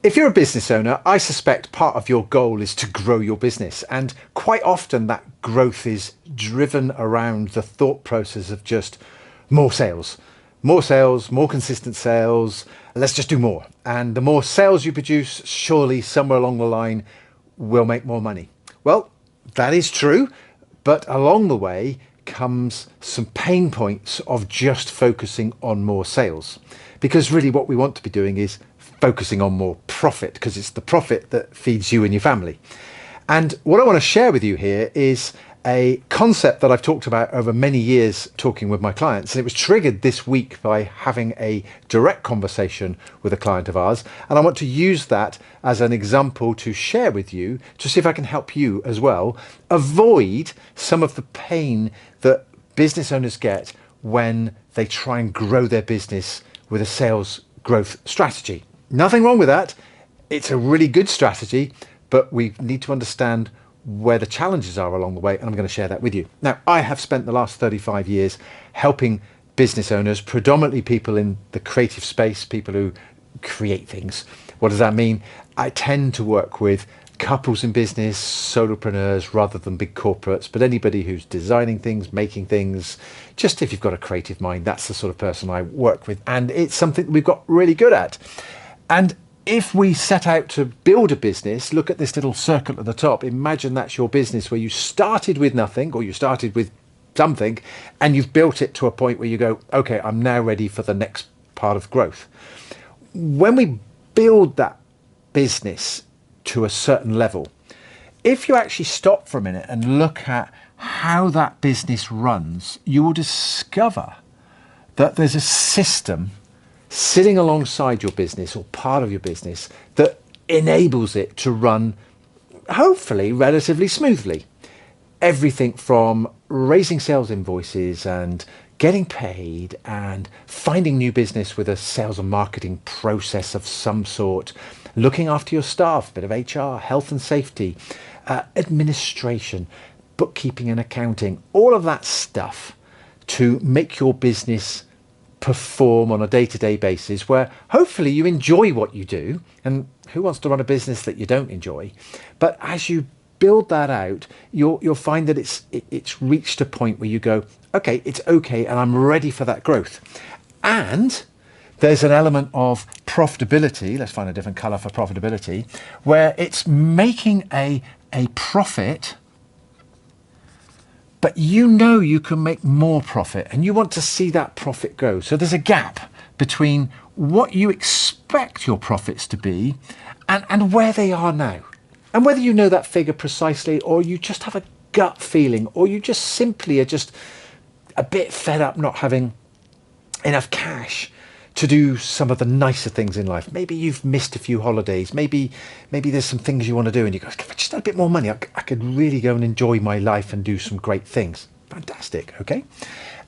If you're a business owner, I suspect part of your goal is to grow your business. And quite often that growth is driven around the thought process of just more sales, more consistent sales. Let's just do more. And the more sales you produce, surely somewhere along the line, we'll make more money. Well, that is true. But along the way comes some pain points of just focusing on more sales. Because really what we want to be doing is focusing on more profit, because it's the profit that feeds you and your family. And what I want to share with you here is a concept that I've talked about over many years talking with my clients. And it was triggered this week by having a direct conversation with a client of ours. And I want to use that as an example to share with you to see if I can help you as well avoid some of the pain that business owners get when they try and grow their business with a sales growth strategy. Nothing wrong with that. It's a really good strategy, but we need to understand where the challenges are along the way, and I'm going to share that with you. Now, I have spent the last 35 years helping business owners, predominantly people in the creative space, people who create things. What does that mean? I tend to work with couples in business, solopreneurs rather than big corporates, but anybody who's designing things, making things, just if you've got a creative mind, that's the sort of person I work with. And it's something we've got really good at. And if we set out to build a business, look at this little circle at the top. Imagine that's your business where you started with nothing, or you started with something and you've built it to a point where you go, okay, I'm now ready for the next part of growth. When we build that business to a certain level, if you actually stop for a minute and look at how that business runs, you will discover that there's a system sitting alongside your business or part of your business that enables it to run hopefully relatively smoothly. Everything from raising sales invoices and getting paid and finding new business with a sales and marketing process of some sort, looking after your staff, a bit of HR, health and safety, administration, bookkeeping and accounting, all of that stuff to make your business perform on a day-to-day basis where hopefully you enjoy what you do. And who wants to run a business that you don't enjoy? But as you build that out, you'll find that it's reached a point where you go, okay, it's okay, and I'm ready for that growth. And there's an element of profitability. Let's find a different color for profitability, where it's making a profit, but you know you can make more profit and you want to see that profit grow. So there's a gap between what you expect your profits to be and where they are now. And whether you know that figure precisely, or you just have a gut feeling, or you just simply are just a bit fed up not having enough cash to do some of the nicer things in life. Maybe you've missed a few holidays. Maybe there's some things you want to do and you go, if I just had a bit more money, I could really go and enjoy my life and do some great things. Fantastic, okay?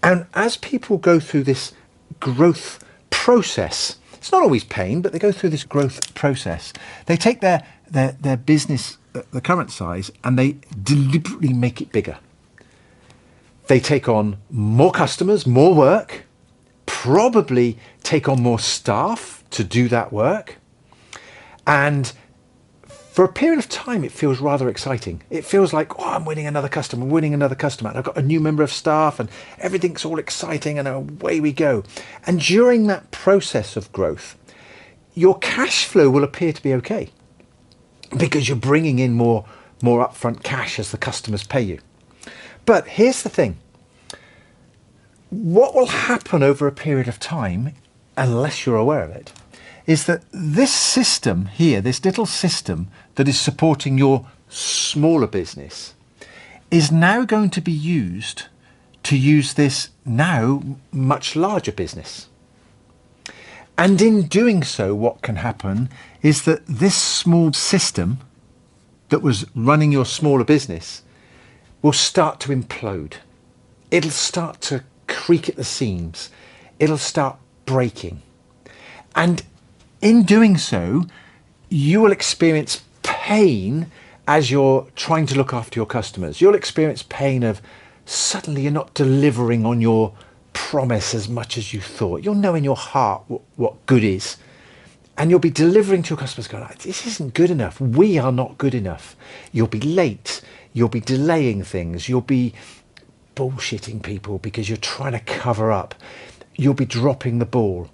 And as people go through this growth process, it's not always pain, but they go through this growth process. They take their business at the current size and they deliberately make it bigger. They take on more customers, more work, probably take on more staff to do that work. And for a period of time, it feels rather exciting. It feels like, oh, I'm winning another customer, and I've got a new member of staff and everything's all exciting and away we go. And during that process of growth, your cash flow will appear to be okay because you're bringing in more upfront cash as the customers pay you. But here's the thing. What will happen over a period of time, unless you're aware of it, is that this system here, this little system that is supporting your smaller business, is now going to be used to use this now much larger business. And in doing so, what can happen is that this small system that was running your smaller business will start to implode. It'll start to creak at the seams. It'll start breaking. And in doing so, you will experience pain as you're trying to look after your customers. You'll experience pain of suddenly you're not delivering on your promise as much as you thought. You'll know in your heart what good is. And you'll be delivering to your customers going, this isn't good enough. We are not good enough. You'll be late. You'll be delaying things. You'll be bullshitting people because you're trying to cover up. You'll be dropping the ball.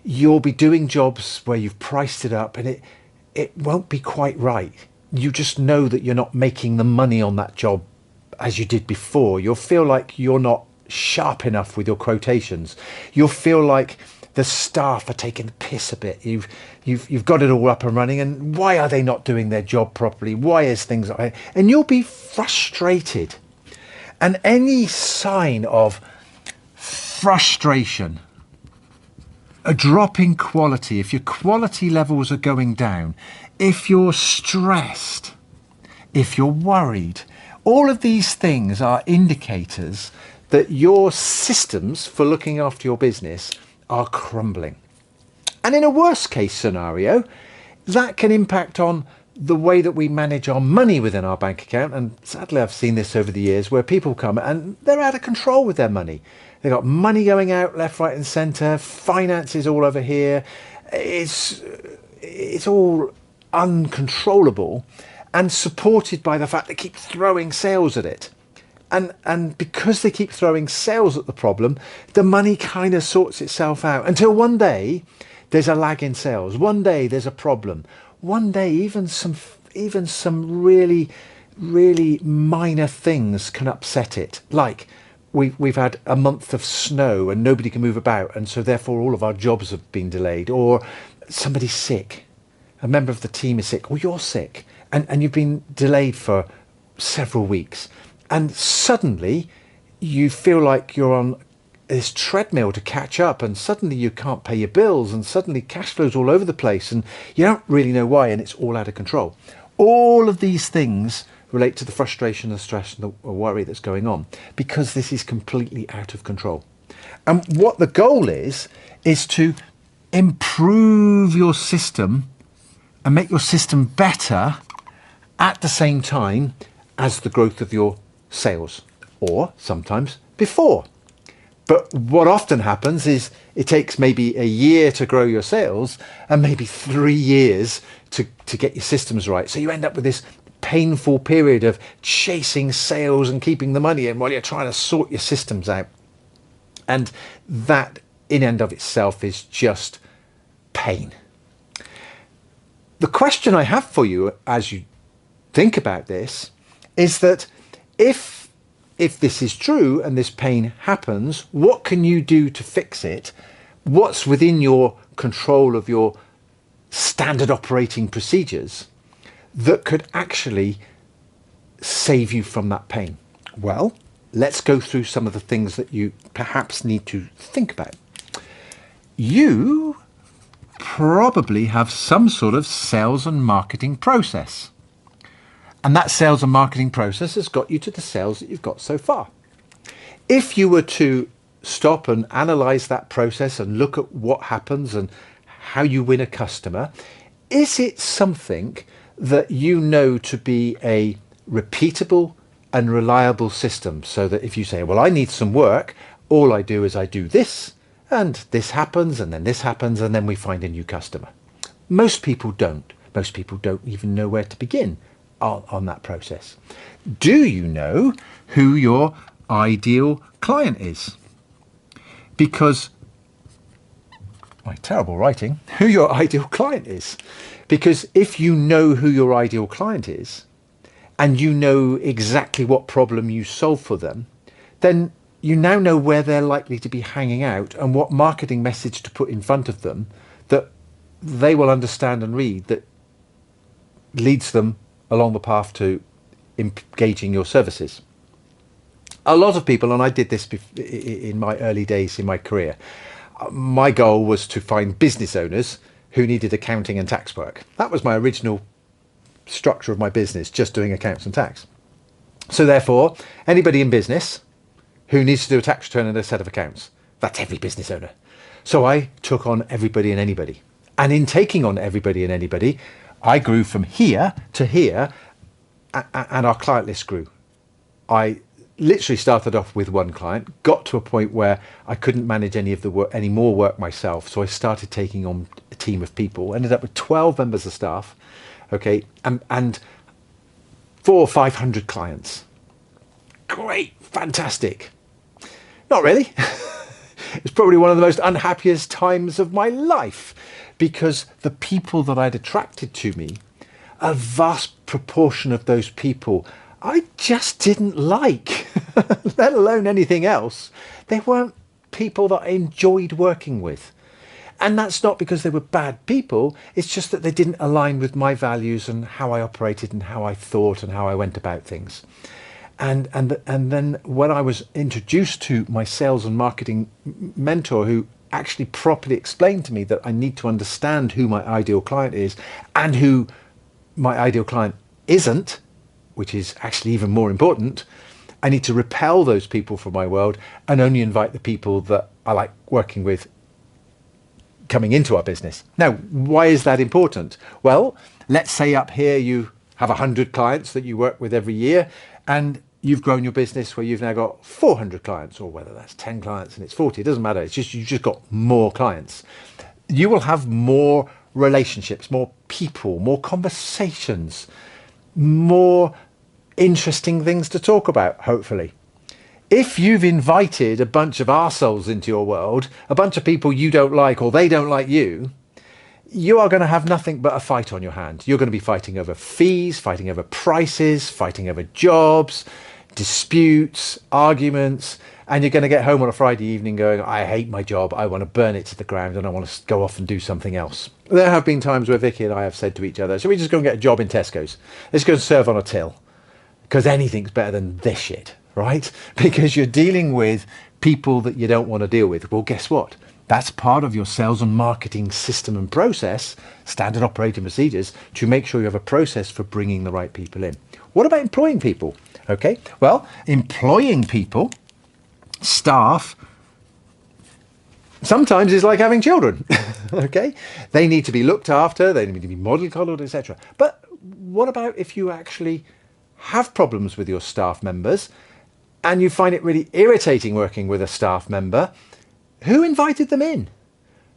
You'll be doing jobs where you've priced it up and it won't be quite right. You just know that you're not making the money on that job as you did before. You'll feel like you're not sharp enough with your quotations. You'll feel like the staff are taking the piss a bit. You've got it all up and running, and why are they not doing their job properly? Why is things like that? And you'll be frustrated. And any sign of frustration, a drop in quality, if your quality levels are going down, if you're stressed, if you're worried, all of these things are indicators that your systems for looking after your business are crumbling. And in a worst case scenario, that can impact on the way that we manage our money within our bank account. And sadly, I've seen this over the years where people come and they're out of control with their money. They've got money going out left, right and centre, finances all over here. It's all uncontrollable and supported by the fact they keep throwing sales at it. And because they keep throwing sales at the problem, the money kind of sorts itself out until one day there's a lag in sales. One day there's a problem. One day even some really, really minor things can upset it. Like we've had a month of snow and nobody can move about, and so therefore all of our jobs have been delayed. Or somebody's sick. A member of the team is sick, or you're sick, and you've been delayed for several weeks. And suddenly you feel like you're on this treadmill to catch up, and suddenly you can't pay your bills, and suddenly cash flow's all over the place, and you don't really know why, and it's all out of control. All of these things relate to the frustration, the stress, and the worry that's going on, because this is completely out of control. And what the goal is to improve your system and make your system better at the same time as the growth of your sales, or sometimes before. But what often happens is it takes maybe a year to grow your sales and maybe 3 years to get your systems right. So you end up with this painful period of chasing sales and keeping the money in while you're trying to sort your systems out. And that in and of itself is just pain. The question I have for you as you think about this is that if this is true and this pain happens, what can you do to fix it? What's within your control of your standard operating procedures that could actually save you from that pain? Well, let's go through some of the things that you perhaps need to think about. You probably have some sort of sales and marketing process. And that sales and marketing process has got you to the sales that you've got so far. If you were to stop and analyze that process and look at what happens and how you win a customer, is it something that you know to be a repeatable and reliable system? So that if you say, well, I need some work, all I do is I do this, and this happens, and then this happens, and then we find a new customer. Most people don't. Most people don't even know where to begin on that process. Do you know who your ideal client is? Because, my terrible writing, who your ideal client is. Because if you know who your ideal client is, and you know exactly what problem you solve for them, then you now know where they're likely to be hanging out and what marketing message to put in front of them that they will understand and read, that leads them along the path to engaging your services. A lot of people, and I did this in my early days in my career, my goal was to find business owners who needed accounting and tax work. That was my original structure of my business, just doing accounts and tax. So therefore, anybody in business who needs to do a tax return and a set of accounts, that's every business owner. So I took on everybody and anybody. And in taking on everybody and anybody, I grew from here to here, and our client list grew. I literally started off with one client, got to a point where I couldn't manage any more work myself, so I started taking on team of people, ended up with 12 members of staff, okay, and 400 or 500 clients. Great, fantastic. Not really. It's probably one of the most unhappiest times of my life, because the people that I'd attracted to me, a vast proportion of those people I just didn't like, let alone anything else. They weren't people that I enjoyed working with. And that's not because they were bad people, it's just that they didn't align with my values and how I operated and how I thought and how I went about things. And then when I was introduced to my sales and marketing mentor, who actually properly explained to me that I need to understand who my ideal client is and who my ideal client isn't, which is actually even more important, I need to repel those people from my world and only invite the people that I like working with coming into our business. Now, why is that important? Well, let's say up here you have 100 clients that you work with every year, and you've grown your business where you've now got 400 clients, or whether that's 10 clients and it's 40, it doesn't matter. It's just, you've just got more clients. You will have more relationships, more people, more conversations, more interesting things to talk about, hopefully. If you've invited a bunch of arseholes into your world, a bunch of people you don't like or they don't like you, you are going to have nothing but a fight on your hands. You're going to be fighting over fees, fighting over prices, fighting over jobs, disputes, arguments, and you're going to get home on a Friday evening going, I hate my job, I want to burn it to the ground and I want to go off and do something else. There have been times where Vicky and I have said to each other, so we just go and get a job in Tesco's. Let's go and serve on a till, because anything's better than this shit, right? Because you're dealing with people that you don't want to deal with. Well, guess what? That's part of your sales and marketing system and process, standard operating procedures, to make sure you have a process for bringing the right people in. What about employing people? Okay, well, employing people, staff, sometimes is like having children. Okay, they need to be looked after, they need to be mollycoddled, etc. But what about if you actually have problems with your staff members and you find it really irritating working with a staff member? Who invited them in?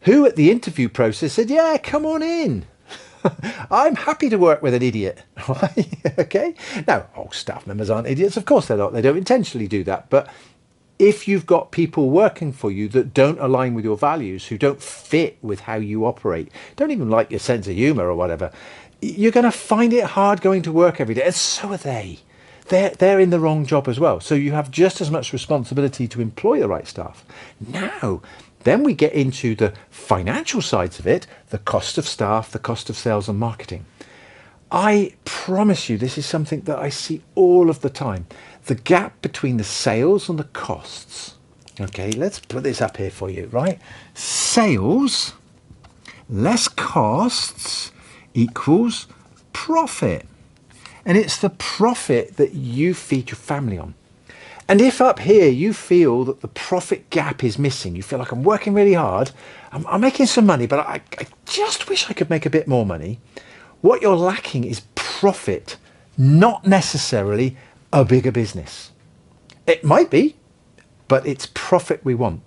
Who at the interview process said, yeah, come on in? I'm happy to work with an idiot, right? Okay. Now, staff members aren't idiots. Of course they're not. They don't intentionally do that. But if you've got people working for you that don't align with your values, who don't fit with how you operate, don't even like your sense of humor or whatever, you're going to find it hard going to work every day. And so are they. They're in the wrong job as well. So you have just as much responsibility to employ the right staff. Now, then we get into the financial sides of it, the cost of staff, the cost of sales and marketing. I promise you, this is something that I see all of the time. The gap between the sales and the costs. Okay, let's put this up here for you, right? Sales less costs equals profit. And it's the profit that you feed your family on. And if up here you feel that the profit gap is missing, you feel like I'm working really hard, I'm making some money, but I just wish I could make a bit more money. What you're lacking is profit, not necessarily a bigger business. It might be, but it's profit we want.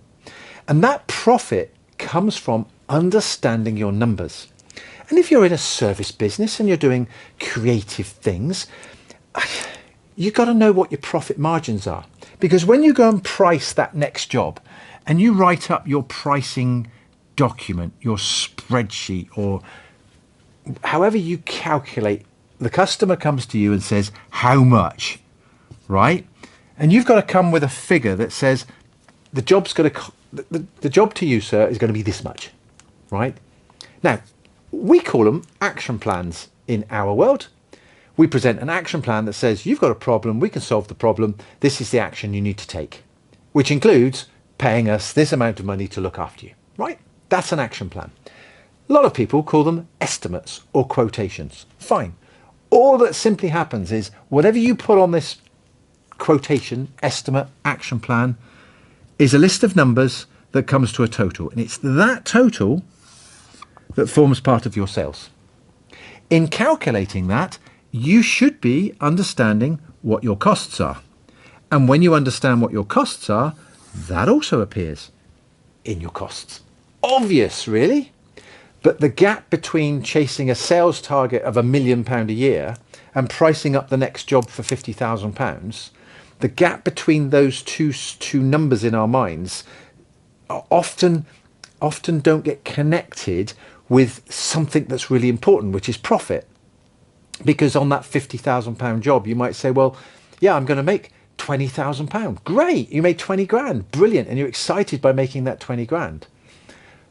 And that profit comes from understanding your numbers. And if you're in a service business and you're doing creative things, you've got to know what your profit margins are. Because when you go and price that next job and you write up your pricing document, your spreadsheet, or however you calculate, the customer comes to you and says, how much, right? And you've got to come with a figure that says, the job to you, sir, is going to be this much, right? Now, we call them action plans in our world. We present an action plan that says, you've got a problem, we can solve the problem, this is the action you need to take, which includes paying us this amount of money to look after you, right? That's an action plan. A lot of people call them estimates or quotations. Fine. All that simply happens is whatever you put on this quotation, estimate, action plan is a list of numbers that comes to a total. And it's that total that forms part of your sales. In calculating that, you should be understanding what your costs are. And when you understand what your costs are, that also appears in your costs. Obvious, really. But the gap between chasing a sales target of £1 million a year and pricing up the next job for £50,000, the gap between those two numbers in our minds are often don't get connected with something that's really important, which is profit. Because on that £50,000 job, you might say, well, yeah, I'm going to make £20,000. Great, you made 20 grand, brilliant, and you're excited by making that 20 grand.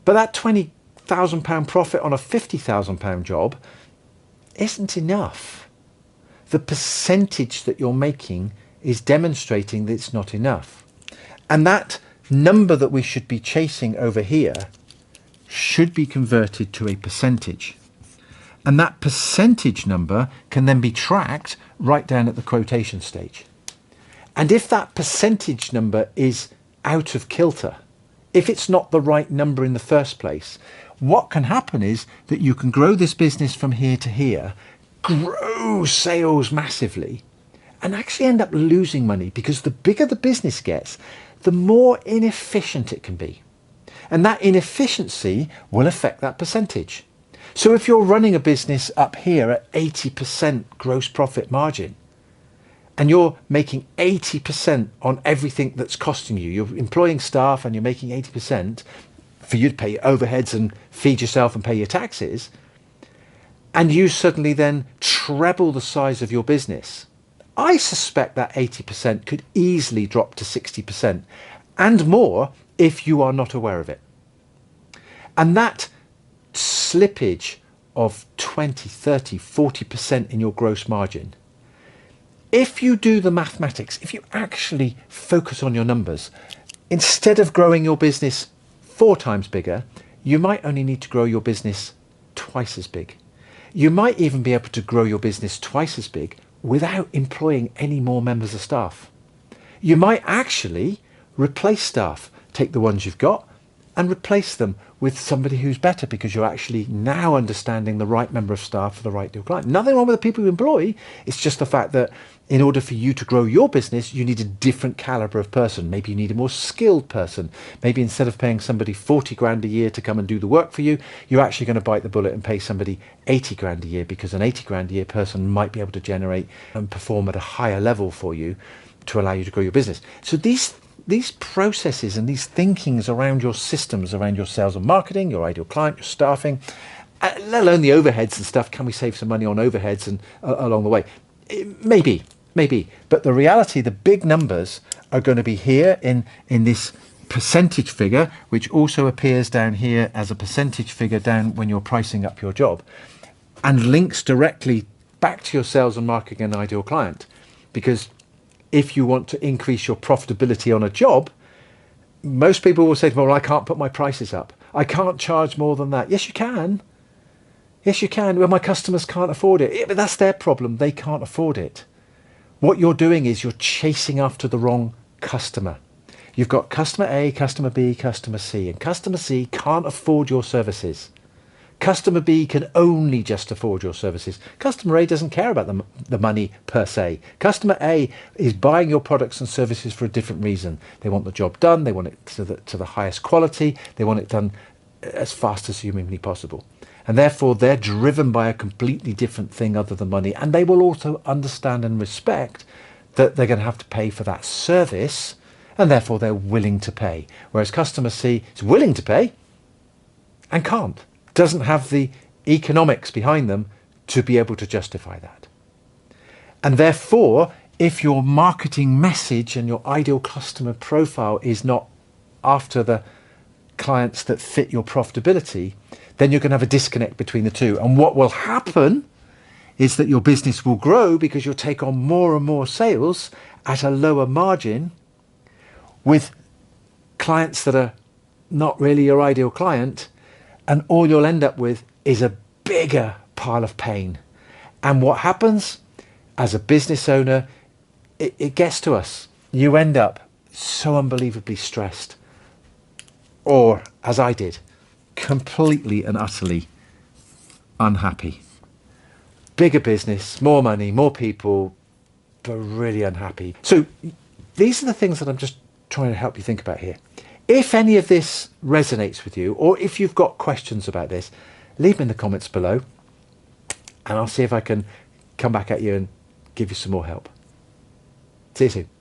But that £20,000 profit on a £50,000 job isn't enough. The percentage that you're making is demonstrating that it's not enough. And that number that we should be chasing over here should be converted to a percentage. And that percentage number can then be tracked right down at the quotation stage. And if that percentage number is out of kilter, if it's not the right number in the first place, what can happen is that you can grow this business from here to here, grow sales massively, and actually end up losing money, because the bigger the business gets, the more inefficient it can be. And that inefficiency will affect that percentage. So if you're running a business up here at 80% gross profit margin, and you're making 80% on everything that's costing you, you're employing staff and you're making 80% for you to pay your overheads and feed yourself and pay your taxes, and you suddenly then treble the size of your business, I suspect that 80% could easily drop to 60% and more if you are not aware of it. And that slippage of 20, 30, 40% in your gross margin, if you do the mathematics, if you actually focus on your numbers, instead of growing your business 4 times bigger, you might only need to grow your business twice as big. You might even be able to grow your business twice as big without employing any more members of staff. You might actually replace staff, take the ones you've got and replace them with somebody who's better, because you're actually now understanding the right member of staff for the right deal client. Nothing wrong with the people you employ. It's just the fact that in order for you to grow your business, you need a different caliber of person. Maybe you need a more skilled person. Maybe instead of paying somebody 40 grand a year to come and do the work for you, you're actually going to bite the bullet and pay somebody 80 grand a year, because an 80 grand a year person might be able to generate and perform at a higher level for you to allow you to grow your business. So these processes and these thinkings around your systems, around your sales and marketing, your ideal client, your staffing, let alone the overheads and stuff. Can we save some money on overheads and along the way? Maybe. But the reality, the big numbers are going to be here in this percentage figure, which also appears down here as a percentage figure down when you're pricing up your job, and links directly back to your sales and marketing and ideal client. Because if you want to increase your profitability on a job, most people will say, well, I can't put my prices up. I can't charge more than that. Yes, you can. Yes, you can. Well, my customers can't afford it. Yeah, but that's their problem. They can't afford it. What you're doing is you're chasing after the wrong customer. You've got customer A, customer B, customer C, and customer C can't afford your services. Customer B can only just afford your services. Customer A doesn't care about the money per se. Customer A is buying your products and services for a different reason. They want the job done. They want it to the highest quality. They want it done as fast as humanly possible. And therefore, they're driven by a completely different thing other than money. And they will also understand and respect that they're going to have to pay for that service, and therefore they're willing to pay. Whereas customer C is willing to pay and can't. Doesn't have the economics behind them to be able to justify that. And therefore, if your marketing message and your ideal customer profile is not after the clients that fit your profitability, then you're going to have a disconnect between the two. And what will happen is that your business will grow because you'll take on more and more sales at a lower margin with clients that are not really your ideal client. And all you'll end up with is a bigger pile of pain. And what happens as a business owner, it gets to us. You end up so unbelievably stressed. Or, as I did, completely and utterly unhappy. Bigger business, more money, more people, but really unhappy. So these are the things that I'm just trying to help you think about here. If any of this resonates with you, or if you've got questions about this, leave them in the comments below, and I'll see if I can come back at you and give you some more help. See you soon.